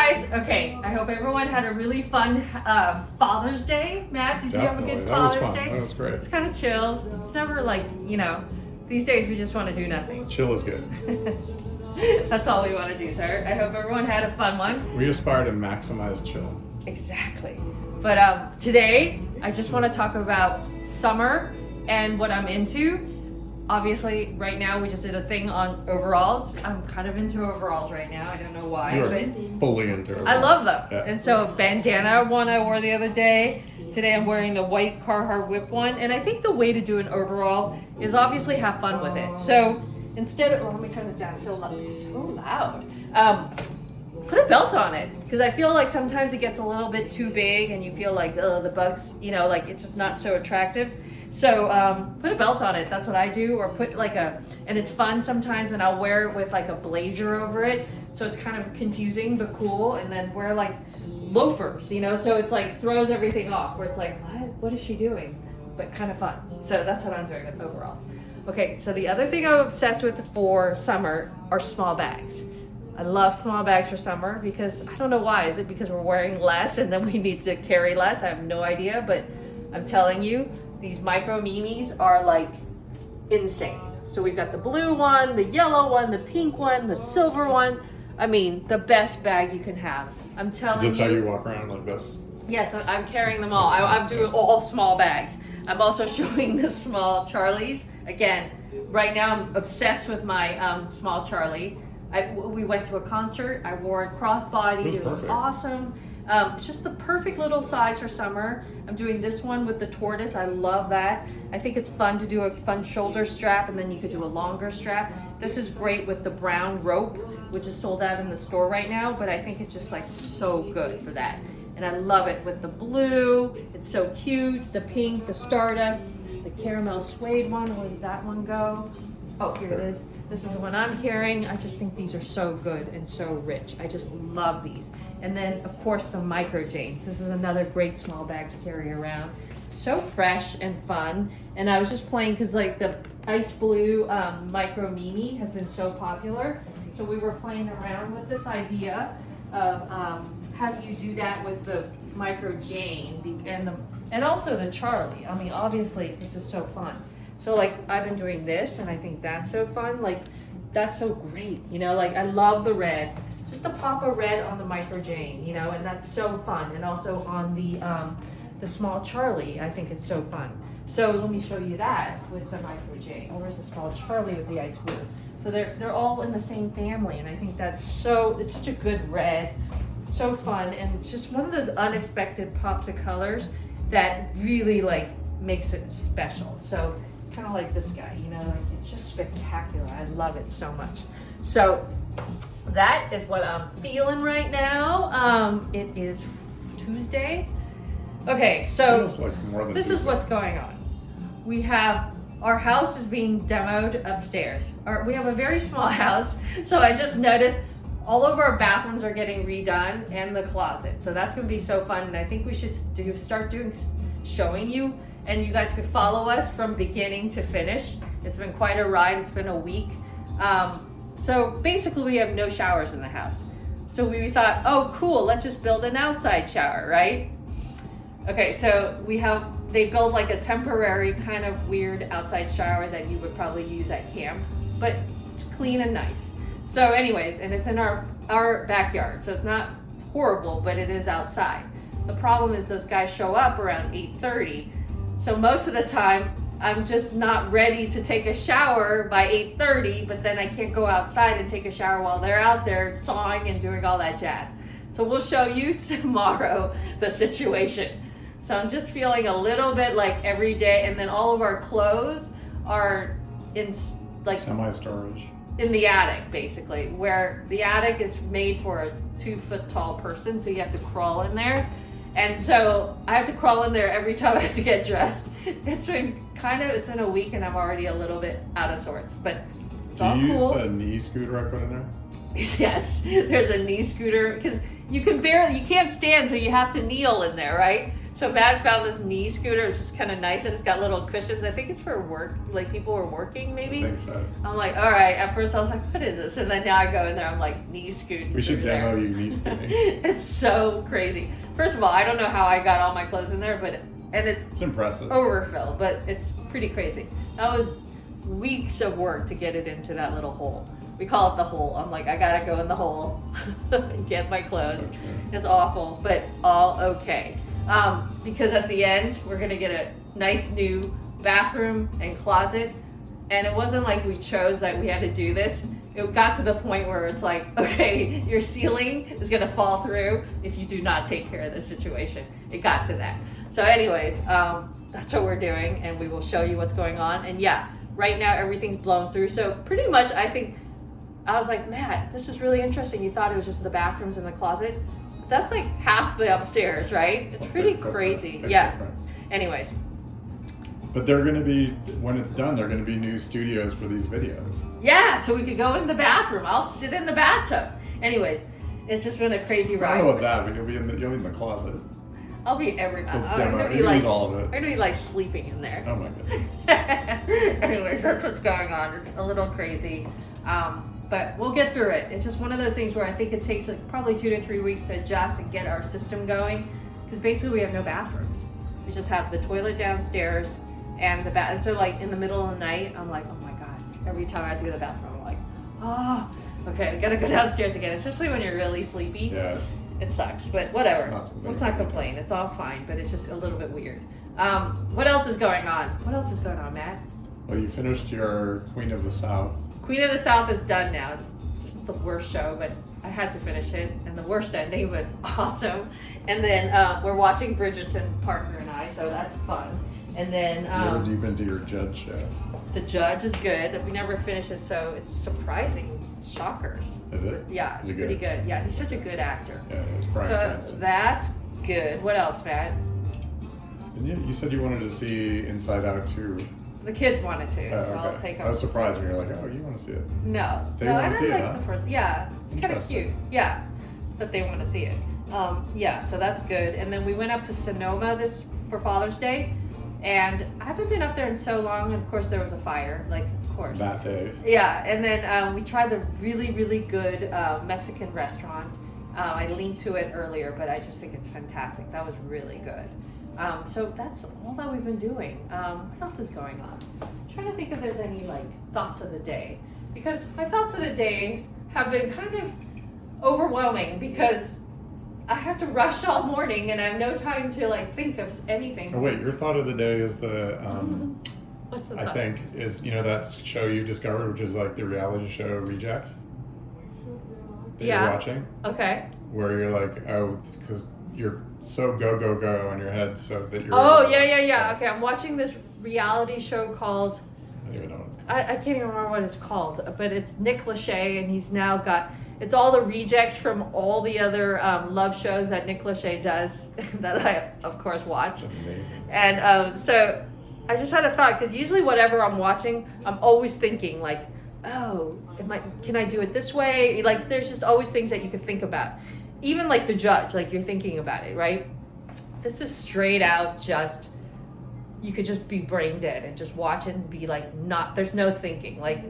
guys. Okay, I hope everyone had a really fun Father's Day. Matt, did you have a good Father's Day? That was great. It's kind of chill. It's never like, these days we just want to do nothing. Chill is good. That's all we want to do, sir. I hope everyone had a fun one. We aspire to maximize chill. Exactly. But today, I just want to talk about summer and what I'm into. Obviously, right now we just did a thing on overalls. I'm kind of into overalls right now. I don't know why. You're but fully into overalls. I love them. Yeah. And so bandana one I wore the other day. Today I'm wearing the white Carhartt whip one. And I think the way to do an overall is obviously have fun with it. So instead of, let me turn this down. It's so loud. Put a belt on it, because I feel like sometimes it gets a little bit too big and you feel like the bugs, like it's just not so attractive. So put a belt on it. That's what I do. Or put and it's fun sometimes, and I'll wear it with like a blazer over it. So it's kind of confusing but cool. And then wear like loafers, so it's like throws everything off, where it's like, what is she doing? But kind of fun. So that's what I'm doing with overalls. Okay, so the other thing I'm obsessed with for summer are small bags. I love small bags for summer because I don't know why. Is it because we're wearing less and then we need to carry less? I have no idea, but I'm telling you, these micro minis are like insane. So we've got the blue one, the yellow one, the pink one, the silver one. I mean, the best bag you can have. I'm telling you. Is this how you walk around like this? Yes, I'm carrying them all. I'm doing all small bags. I'm also showing the small Charlies. Again, right now I'm obsessed with my small Charlie. We went to a concert. I wore it crossbody. It was awesome. It's just the perfect little size for summer. I'm doing this one with the tortoise. I love that. I think it's fun to do a fun shoulder strap, and then you could do a longer strap. This is great with the brown rope, which is sold out in the store right now, but I think it's just like so good for that. And I love it with the blue. It's so cute. The pink, the stardust, the caramel suede one. Where did that one go? Oh, here it is. This is the one I'm carrying. I just think these are so good and so rich. I just love these. And then, of course, the micro Janes. This is another great small bag to carry around. So fresh and fun. And I was just playing because like the ice blue micro mini has been so popular. So we were playing around with this idea of how do you do that with the micro Jane and also the Charlie. I mean, obviously, this is so fun. So like I've been doing this, and I think that's so fun. Like that's so great, like I love the red. Just a pop of red on the micro Jane, and that's so fun. And also on the small Charlie, I think it's so fun. So let me show you that with the micro Jane. Where's the small Charlie with the ice blue? So they're all in the same family, and I think it's such a good red, so fun, and it's just one of those unexpected pops of colors that really like makes it special. So it's kind of like this guy, like it's just spectacular. I love it so much. So that is what I'm feeling right now. It is Tuesday. Okay, so this is what's going on. We have our house is being demoed upstairs. We have a very small house, so I just noticed all of our bathrooms are getting redone and the closet. So that's going to be so fun, and I think we should start showing you, and you guys could follow us from beginning to finish. It's been quite a ride. It's been a week. So basically we have no showers in the house. So we thought, oh cool, let's just build an outside shower, right? Okay, so they build like a temporary kind of weird outside shower that you would probably use at camp, but it's clean and nice. So anyways, and it's in our backyard, so it's not horrible, but it is outside. The problem is those guys show up around 8:30. So most of the time, I'm just not ready to take a shower by 8:30, but then I can't go outside and take a shower while they're out there sawing and doing all that jazz. So we'll show you tomorrow the situation. So I'm just feeling a little bit like every day, and then all of our clothes are in like semi-storage. In the attic, basically, where the attic is made for a 2-foot tall person, so you have to crawl in there. And so I have to crawl in there every time I have to get dressed. It's been a week, and I'm already a little bit out of sorts, but it's all cool. Do you use the knee scooter I put in there? Yes, there's a knee scooter, because you can't stand, so you have to kneel in there, right? So Matt found this knee scooter, which is kind of nice, and it's got little cushions. I think it's for work, like people are working maybe. I think so. I'm like, all right. At first I was like, what is this? And then now I go in there, I'm like, knee scooting. We should demo you knee scooting. It's so crazy. First of all, I don't know how I got all my clothes in there, and it's impressive. overfill, but it's pretty crazy. That was weeks of work to get it into that little hole. We call it the hole. I'm like, I gotta go in the hole and get my clothes. So true. It's awful, but all okay. Because at the end, we're gonna get a nice new bathroom and closet. And it wasn't like we chose that we had to do this. It got to the point where it's like, okay, your ceiling is gonna fall through if you do not take care of this situation. It got to that. So anyways, that's what we're doing, and we will show you what's going on. And yeah, right now everything's blown through. So pretty much I think, I was like, Matt, this is really interesting. You thought it was just the bathrooms and the closet. That's like half the upstairs, right? It's pretty crazy. Yeah. Anyways. But they're going to be, when it's done, they're going to be new studios for these videos. Yeah, so we could go in the bathroom. I'll sit in the bathtub. Anyways, it's just been a crazy I ride. don't know about that, but you'll be in the closet. I'll be I'm gonna be Use like, all of I'm it. gonna be like sleeping in there. Oh my goodness. Anyways, that's what's going on. It's a little crazy. But we'll get through it. It's just one of those things where I think it takes like probably 2 to 3 weeks to adjust and get our system going. Because basically we have no bathrooms. We just have the toilet downstairs and the bath. And so like in the middle of the night, I'm like, oh my God. Every time I do the bathroom, I'm like, oh, okay, I gotta go downstairs again. Especially when you're really sleepy. Yeah. It sucks, but whatever. Let's not big. complain. It's all fine, but it's just a little bit weird. What else is going on? What else is going on, Matt? Well, you finished your Queen of the South. Queen of the South is done now. It's just the worst show, but I had to finish it, and the worst ending, but awesome. And then we're watching Bridgerton, Parker and I, so that's fun. And then You're deep into your Judge show. The Judge is good. We never finished it, so it's surprising. Shockers. Is it? Yeah, it's Is it pretty good. Yeah, he's such a good actor. Yeah, it's Bryan So Cranston. that's good. What else, Matt? And you said you wanted to see Inside Out 2. The kids wanted to, Oh, so okay. I'll take them. I was surprised when you're like, oh, you want to see it. No, They no, I wanna don't see it, like huh? the first. Yeah, it's kind of Interesting. cute. Yeah, that they want to see it. Yeah, so that's good. And then we went up to Sonoma for Father's Day, and I haven't been up there in so long. And of course, there was a fire, like of course. That day. Yeah, and then we tried the really, really good Mexican restaurant. I linked to it earlier, but I just think it's fantastic. That was really good. So that's all that we've been doing. What else is going on? I'm trying to think if there's any like thoughts of the day, because my thoughts of the days have been kind of overwhelming because I have to rush all morning and I have no time to like think of anything. Oh, wait, your thought of the day is the, What's the I thought? think, is, that show you discovered, which is like the reality show Reject? That Yeah. you're watching? Okay. Where you're like, oh, it's because you're so go, go, go on your head so that you're... Oh, yeah. Okay, I'm watching this reality show called, I don't even know what it's called. I can't even remember what it's called, but it's Nick Lachey, and he's now got, it's all the rejects from all the other love shows that Nick Lachey does that I, of course, watch. It's amazing. And so I just had a thought, because usually whatever I'm watching, I'm always thinking like, oh, can I do it this way? Like, there's just always things that you could think about. Even like The Judge, like you're thinking about it, right? This is straight out just, you could just be brain dead and just watch it and be like, there's no thinking, like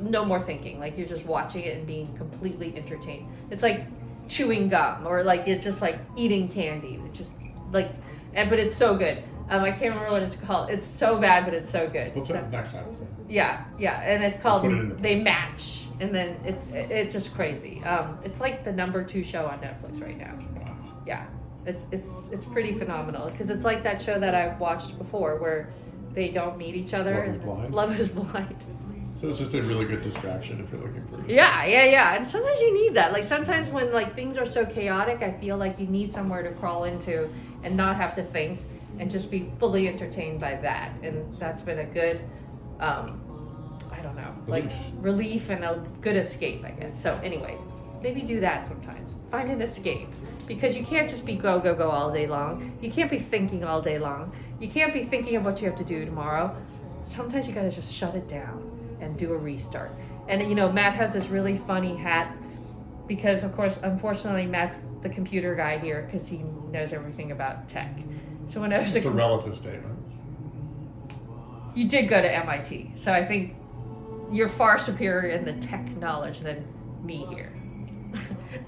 no more thinking. Like you're just watching it and being completely entertained. It's like chewing gum, or like it's just like eating candy. It's just like, but it's so good. I can't remember what it's called. It's so bad, but it's so good. We'll So- check next time. yeah, and it's called We'll put it in the They post. Match, and then it's just crazy. It's like the number 2 show on Netflix right now. Wow. Yeah, it's pretty phenomenal, because it's like that show that I watched before where they don't meet each other. Love is and Blind? Love is Blind. So it's just a really good distraction if you're looking for it. Yeah, and sometimes you need that. Like sometimes when like things are so chaotic, I feel like you need somewhere to crawl into and not have to think and just be fully entertained by that. And that's been a good, I don't know, like relief and a good escape, I guess. So anyways, maybe do that sometimes. Find an escape, because you can't just be go all day long. You can't be thinking all day long. You can't be thinking of what you have to do tomorrow. Sometimes you gotta just shut it down and do a restart. And Matt has this really funny hat, because of course, unfortunately, Matt's the computer guy here because he knows everything about tech. So whenever It's a relative statement. you did go to MIT, so I think you're far superior in the tech knowledge than me here.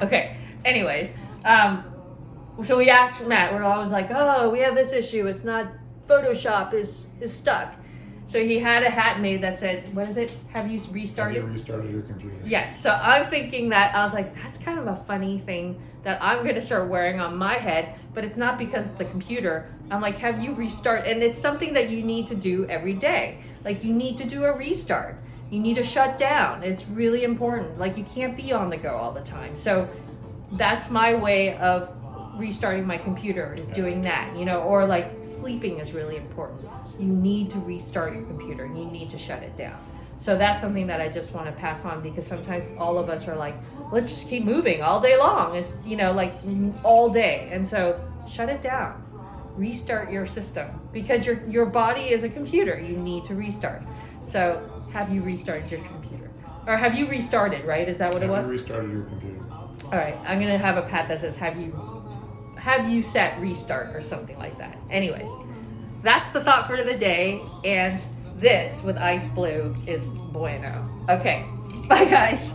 Okay. Anyways, so we asked Matt. We're always like, "Oh, we have this issue. It's not Photoshop is stuck." So he had a hat made that said, "What is it? Have you restarted?" Have you restarted your computer? Yes. So I'm thinking that I was like, that's kind of a funny thing that I'm going to start wearing on my head, but it's not because of the computer. I'm like, have you restart? And it's something that you need to do every day. Like you need to do a restart. You need to shut down. It's really important. Like you can't be on the go all the time. So that's my way of restarting my computer is doing that, you know, or like sleeping is really important. You need to restart your computer and you need to shut it down. So that's something that I just want to pass on because sometimes all of us are like, let's just keep moving all day long. It's, you know, like all day. And so shut it down. Restart your system because your body is a computer. You need to restart. So have you restarted your computer? Or have you restarted, right? Is that what it was? Have you restarted your computer? All right. I'm going to have a pad that says, have you set restart or something like that. Anyways, that's the thought for the day. And this with ice blue is bueno. Okay. Bye, guys.